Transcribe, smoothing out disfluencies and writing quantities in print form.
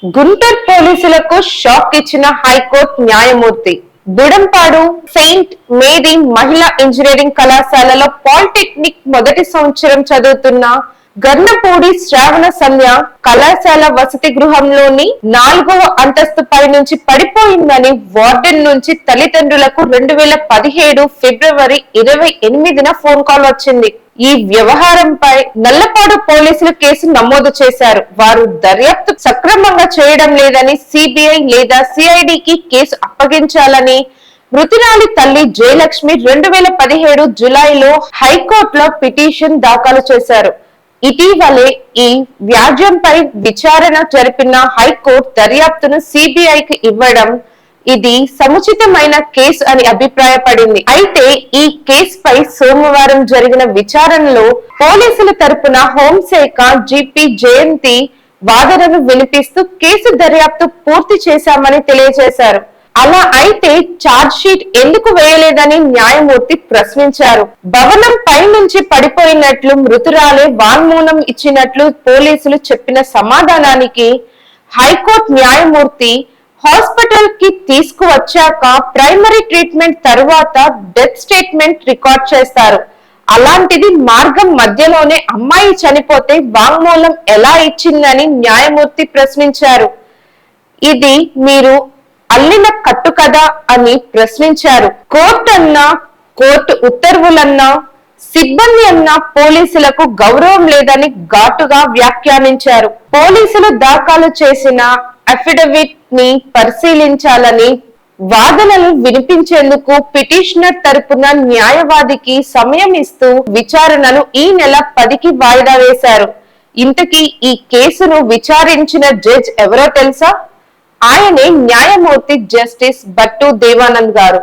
గుంటూరు పోలీసులకు షాక్ ఇచ్చిన హైకోర్టు న్యాయమూర్తి. బుడంపాడు సెయింట్ మేరీ మహిళా ఇంజనీరింగ్ కళాశాలలో పాలిటెక్నిక్ మొదటి సంవత్సరం చదువుతున్న గర్నపూడి శ్రావణ సంధ్య కళాశాల వసతి గృహంలోని 4వ అంతస్తుపై నుంచి పడిపోయిందని వార్డెన్ నుంచి తల్లిదండ్రులకు 2017 ఫిబ్రవరి 28న ఫోన్ కాల్ వచ్చింది. ఈ వ్యవహారంపై నల్లపాడు పోలీసులు కేసు నమోదు చేశారు. వారు దర్యాప్తు సక్రమంగా చేయడం లేదని సిబిఐ లేదా సిఐడికి కేసు అప్పగించాలని మృతురాలి తల్లి జయలక్ష్మి 2017 జులైలో హైకోర్టులో పిటిషన్ దాఖలు చేశారు. ఇటీవలే ఈ వ్యాజ్యంపై విచారణ జరిపిన హైకోర్టు దర్యాప్తును సిబిఐకి ఇవ్వడం ఇది సముచితమైన కేసు అని అభిప్రాయపడింది. అయితే ఈ కేసుపై సోమవారం జరిగిన విచారణలో పోలీసుల తరపున హోంశాఖ జిపి జయంతి వాదనను వినిపిస్తూ కేసు దర్యాప్తు పూర్తి చేశామని తెలియజేశారు. అలా అయితే ఛార్జ్ షీట్ ఎందుకు వేయలేదని న్యాయమూర్తి ప్రశ్నించారు. భవనం పై నుంచి పడిపోయినట్లు మృతురాలే వాంగ్మూలం ఇచ్చినట్లు పోలీసులు చెప్పిన సమాధానానికి హైకోర్టు న్యాయమూర్తి హాస్పిటల్ కి తీసుకువచ్చాక ప్రైమరీ ట్రీట్మెంట్ తరువాత డెత్ స్టేట్మెంట్ రికార్డ్ చేస్తారు. అలాంటిది మార్గం మధ్యలోనే అమ్మాయి చనిపోతే వాంగ్మూలం ఎలా ఇచ్చిందని న్యాయమూర్తి ప్రశ్నించారు. ఇది మీరు అల్లిన కట్టు కదా అని ప్రశ్నించారు. కోర్టు అన్నా, కోర్టు ఉత్తర్వులన్నా, సిబ్బంది అన్నా పోలీసులకు గౌరవం లేదని ఘాటుగా వ్యాఖ్యానించారు. పోలీసులు దాఖలు చేసిన అఫిడవిట్ ని పరిశీలించాలని వాదనలు వినిపించేందుకు పిటిషనర్ తరపున న్యాయవాదికి సమయం ఇస్తూ విచారణను ఈ నెల 10కి వాయిదా వేశారు. ఇంతకీ ఈ కేసును విచారించిన జడ్జ్ ఎవరో తెలుసా? ఆయనే న్యాయమూర్తి జస్టిస్ భట్టు దేవానంద్ గారు.